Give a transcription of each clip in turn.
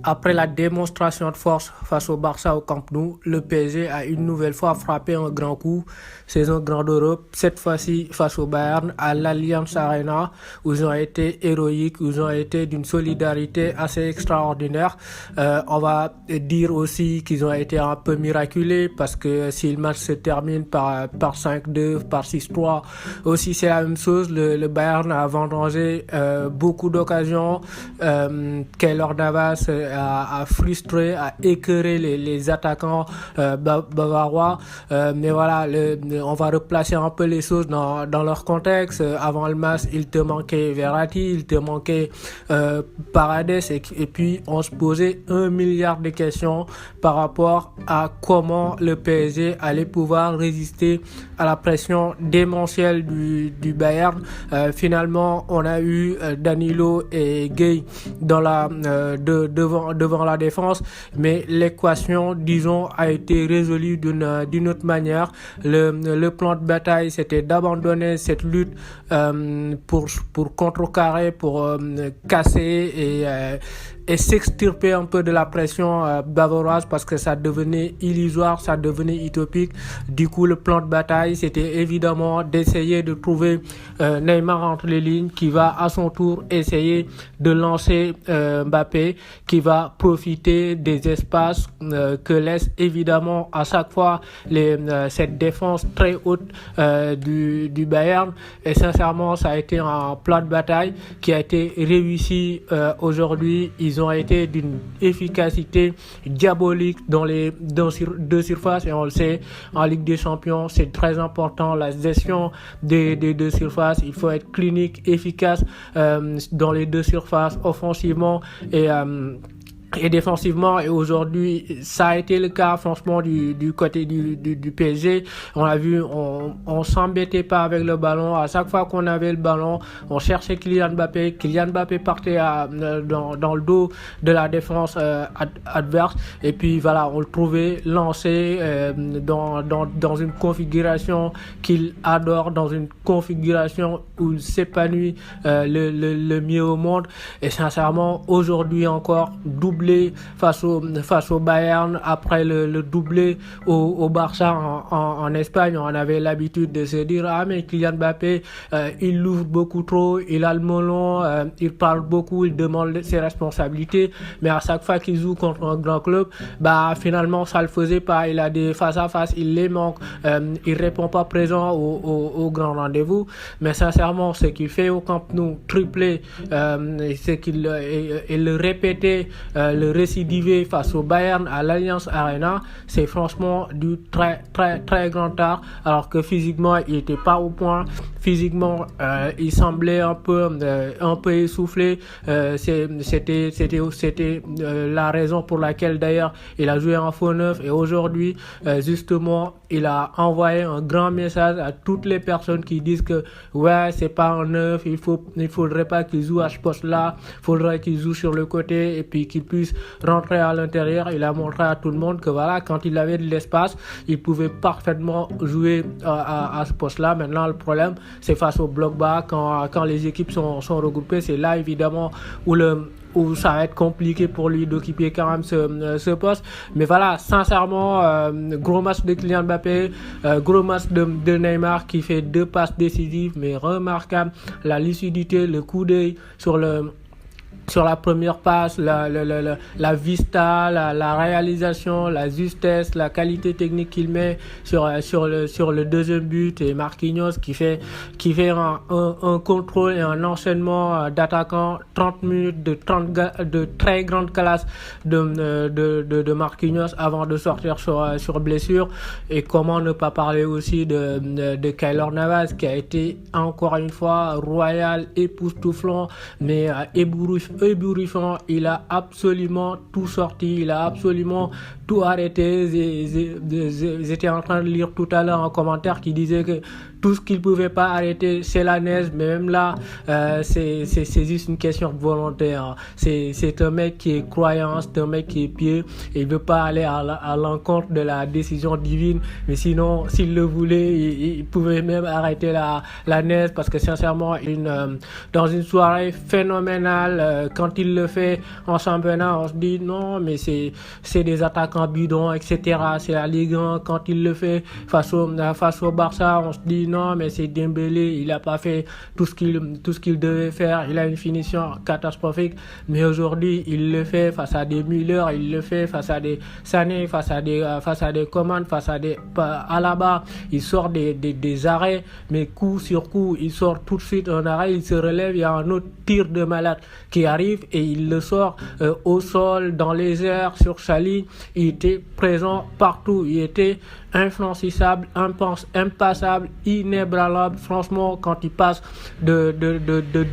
Après la démonstration de force face au Barça au Camp Nou, le PSG a une nouvelle fois frappé un grand coup. C'est un grand d'Europe, cette fois-ci face au Bayern à l'Allianz Arena, où ils ont été héroïques, où ils ont été d'une solidarité assez extraordinaire. On va dire aussi qu'ils ont été un peu miraculés, parce que si le match se termine par 5-2, par 6-3, aussi c'est la même chose. Le Bayern a vendangé beaucoup d'occasions. Keylor Navas a frustré, a écœuré les attaquants bavarois. Mais voilà, on va replacer un peu les choses dans leur contexte. Avant le match, il te manquait Verratti, il te manquait Paredes, et puis on se posait 1 milliard de questions par rapport à comment le PSG allait pouvoir résister à la pression démentielle du Bayern. Finalement, on a eu Danilo et Gueye devant la défense, mais l'équation, disons, a été résolue d'une autre manière. Le plan de bataille, c'était d'abandonner cette lutte pour contrecarrer, pour casser et s'extirper un peu de la pression bavaroise, parce que ça devenait illusoire, ça devenait utopique. Du coup, le plan de bataille, c'était évidemment d'essayer de trouver Neymar entre les lignes, qui va à son tour essayer de lancer Mbappé, qui va profiter des espaces que laisse évidemment à chaque fois cette défense très haute du Bayern. Et sincèrement, ça a été un plan de bataille qui a été réussi aujourd'hui. Ils ont été d'une efficacité diabolique dans les deux surfaces, et on le sait, en Ligue des Champions, c'est très important la gestion des deux surfaces. Il faut être clinique, efficace dans les deux surfaces, offensivement et défensivement. Et aujourd'hui, ça a été le cas franchement du côté du PSG. On l'a vu, on s'embêtait pas avec le ballon. À chaque fois qu'on avait le ballon, on cherchait Kylian Mbappé. Kylian Mbappé partait dans le dos de la défense adverse, et puis voilà, on le trouvait lancé dans une configuration qu'il adore, dans une configuration où il s'épanouit le mieux au monde. Et sincèrement, aujourd'hui encore, doublé face au Bayern, après le doublé au Barça en Espagne. On avait l'habitude de se dire: ah, mais Kylian Mbappé, il l'ouvre beaucoup trop, il a le melon, il parle beaucoup, il demande ses responsabilités, mais à chaque fois qu'il joue contre un grand club, finalement ça le faisait pas. Il a des face à face, il les manque, il répond pas présent au grand rendez-vous. Mais sincèrement, ce qu'il fait au Camp Nou, triplé, ce qu'il le répétait, le récidiver face au Bayern à l'Allianz Arena, c'est franchement du très très très grand art. Alors que physiquement, il n'était pas au point. Physiquement, il semblait un peu essoufflé. C'était la raison pour laquelle d'ailleurs il a joué en faux neuf. Et aujourd'hui, justement, il a envoyé un grand message à toutes les personnes qui disent que ouais, c'est pas un neuf, il faudrait pas qu'il joue à ce poste-là, faudrait qu'il joue sur le côté et puis qu'il puisse rentrer à l'intérieur. Il a montré à tout le monde que voilà, quand il avait de l'espace, il pouvait parfaitement jouer à ce poste-là. Maintenant, le problème, c'est face au bloc bas, quand les équipes sont regroupées, c'est là évidemment où ça va être compliqué pour lui d'occuper quand même ce poste. Mais voilà, sincèrement, gros match de Kylian Mbappé, gros match de Neymar, qui fait 2 passes décisives, mais remarquable. La lucidité, le coup d'œil sur la première passe, la vista, la réalisation, la justesse, la qualité technique qu'il met sur le deuxième but, et Marquinhos qui fait un contrôle et un enchaînement d'attaquants, 30 minutes de très grande classe de Marquinhos avant de sortir sur blessure. Et comment ne pas parler aussi de Keylor Navas, qui a été encore une fois royal, époustouflant, mais ébouriffant. Il a absolument tout sorti, il a absolument tout arrêté. J'étais en train de lire tout à l'heure un commentaire qui disait que Tout ce qu'il pouvait pas arrêter, c'est la neige. Mais même là, c'est juste une question de volonté. Hein. C'est un mec qui est croyant, c'est un mec qui est pieux. Et il veut pas aller à l'encontre de la décision divine. Mais sinon, s'il le voulait, il pouvait même arrêter la neige parce que sincèrement, dans une soirée phénoménale, quand il le fait en championnat, on se dit non, mais c'est des attaquants bidons, etc. C'est la Ligue 1. Quand il le fait face au Barça, on se dit non, mais c'est Dembélé, il a pas fait tout ce qu'il devait faire. Il a une finition catastrophique. Mais aujourd'hui, il le fait face à des Müller, il le fait face à des Sané, face à des Coman, face à des Alaba. Il sort des arrêts, mais coup sur coup, il sort tout de suite un arrêt, il se relève, il y a un autre tir de malade qui arrive et il le sort au sol, dans les airs, sur sa ligne. Il était présent partout, il était influençable, impassable, inébranlable. Franchement, quand il passe de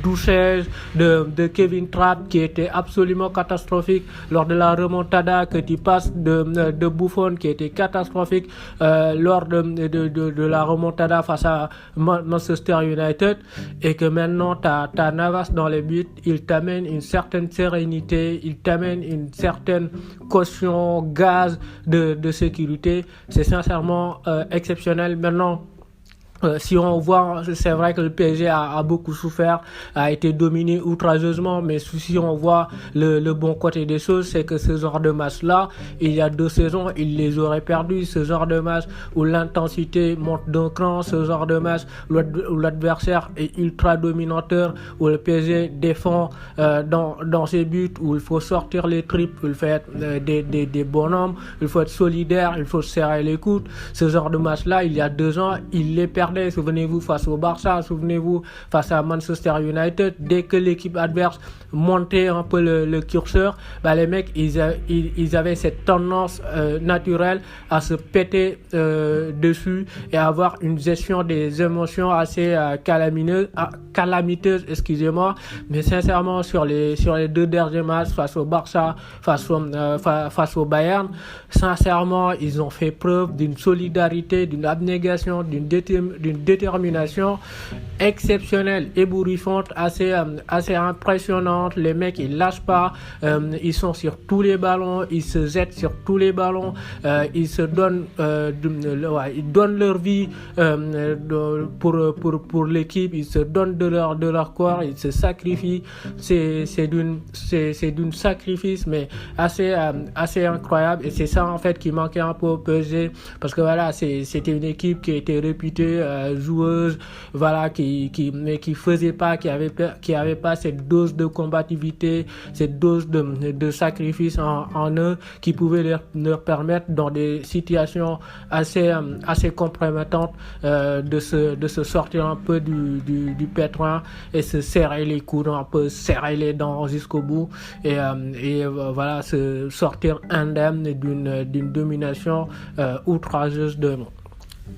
Douchez, de Kevin Trapp, qui était absolument catastrophique lors de la remontada, que tu passes de Buffon, qui était catastrophique lors de la remontada face à Manchester United, et que maintenant t'as Navas dans les buts, il t'amène une certaine sérénité, il t'amène une certaine caution, gaz de sécurité. C'est sincèrement exceptionnel. Maintenant, si on voit, c'est vrai que le PSG a beaucoup souffert, a été dominé outrageusement, mais si on voit le bon côté des choses, c'est que ce genre de match-là, il y a 2 saisons, il les aurait perdus. Ce genre de match où l'intensité monte d'un cran, ce genre de match où l'adversaire est ultra dominateur, où le PSG défend dans ses buts, où il faut sortir les tripes, où il faut être des bonhommes, il faut être solidaire, il faut serrer les coudes. Ce genre de match-là, il y a 2 ans, il les perdait. Souvenez-vous face au Barça, souvenez-vous face à Manchester United. Dès que l'équipe adverse montait un peu le curseur, les mecs ils avaient cette tendance naturelle à se péter dessus et à avoir une gestion des émotions assez calamiteuse, excusez-moi. Mais sincèrement, sur les 2 derniers matchs face au Barça, face au Bayern, sincèrement, ils ont fait preuve d'une solidarité, d'une abnégation, d'une détermination exceptionnelle, ébouriffante, assez impressionnante. Les mecs, ils lâchent pas, ils sont sur tous les ballons, ils se jettent sur tous les ballons, ils se donnent, ils donnent leur vie pour l'équipe, ils se donnent de leur corps, ils se sacrifient. C'est d'une sacrifice, mais assez incroyable. Et c'est ça en fait qui manquait un peu au PSG, parce que voilà, c'était une équipe qui était réputée joueuse, voilà, qui faisait pas, qui avait pas cette dose de combativité, cette dose de sacrifice en eux, qui pouvait leur permettre dans des situations assez compromettantes de se sortir un peu du pétrin et se serrer les coudes, un peu serrer les dents jusqu'au bout, et voilà, se sortir indemne d'une domination outrageuse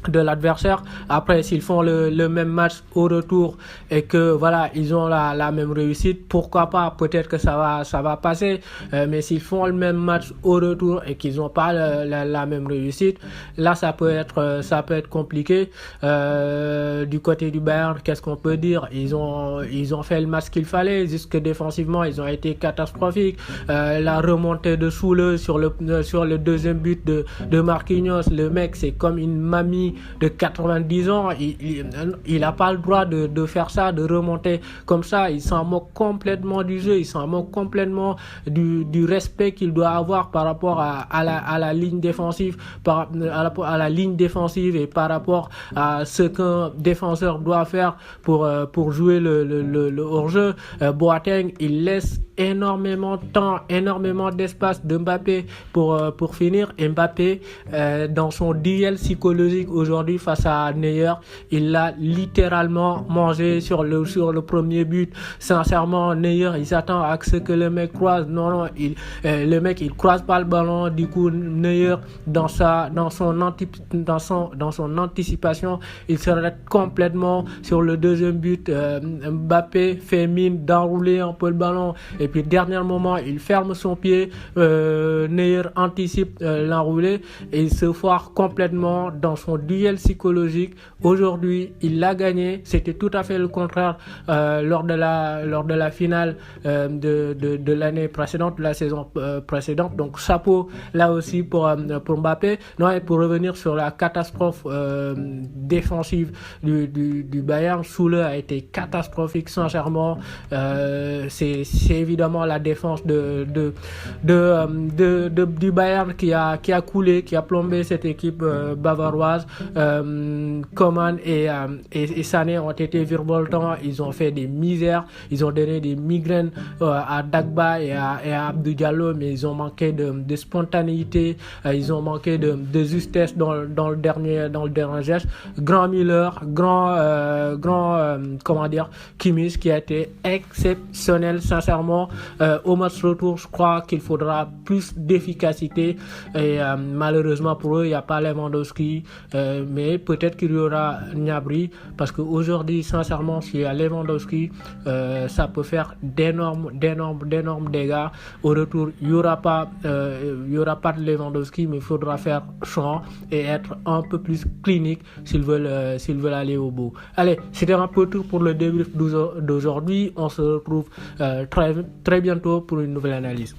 de l'adversaire. Après, s'ils font le même match au retour et que voilà, ils ont la même réussite, pourquoi pas, peut-être que ça va passer. Mais s'ils font le même match au retour et qu'ils n'ont pas la même réussite, là ça peut être compliqué. Du côté du Bayern, qu'est-ce qu'on peut dire? Ils ont fait le match qu'il fallait, jusque défensivement ils ont été catastrophiques. La remontée de Soule sur le deuxième but de Marquinhos, le mec, c'est comme une mamie de 90 ans, il n'a pas le droit de faire ça, de remonter comme ça. Il s'en moque complètement du jeu, il s'en moque complètement du respect qu'il doit avoir par rapport à la ligne défensive, à la ligne défensive, et par rapport à ce qu'un défenseur doit faire pour jouer le hors-jeu. Boateng, il laisse énormément de temps, énormément d'espace de Mbappé pour finir. Mbappé, dans son duel psychologique aujourd'hui face à Neuer, il l'a littéralement mangé sur le premier but. Sincèrement, Neuer, il s'attend à ce que le mec croise. Non, le mec, il croise pas le ballon. Du coup, Neuer, dans son anticipation, il s'arrête complètement sur le deuxième but. Mbappé fait mine d'enrouler un peu le ballon, et puis dernier moment, il ferme son pied. Neuer anticipe l'enroulé et il se foire complètement dans son son duel psychologique. Aujourd'hui, il l'a gagné. C'était tout à fait le contraire lors de la finale de l'année précédente, de la saison précédente. Donc chapeau là aussi pour Mbappé. Non, et pour revenir sur la catastrophe défensive du Bayern, Soule a été catastrophique, sincèrement. C'est évidemment la défense du Bayern qui a coulé, qui a plombé cette équipe bavaroise. Coman et Sané ont été virevoltants, ils ont fait des misères, ils ont donné des migraines à Dagba et à Abdou Diallo, mais ils ont manqué de spontanéité, ils ont manqué de justesse dans le dernier geste. Grand Miller, Kimmich qui a été exceptionnel, sincèrement. Au match retour, je crois qu'il faudra plus d'efficacité et malheureusement pour eux, il n'y a pas Lewandowski, mais peut-être qu'il y aura Gnabry, parce qu'aujourd'hui, sincèrement, s'il y a Lewandowski, ça peut faire d'énormes dégâts. Au retour, il n'y aura pas de Lewandowski, mais il faudra faire champ et être un peu plus clinique s'ils veulent aller au bout. Allez, c'était un peu tout pour le débrief d'aujourd'hui. On se retrouve très bientôt pour une nouvelle analyse.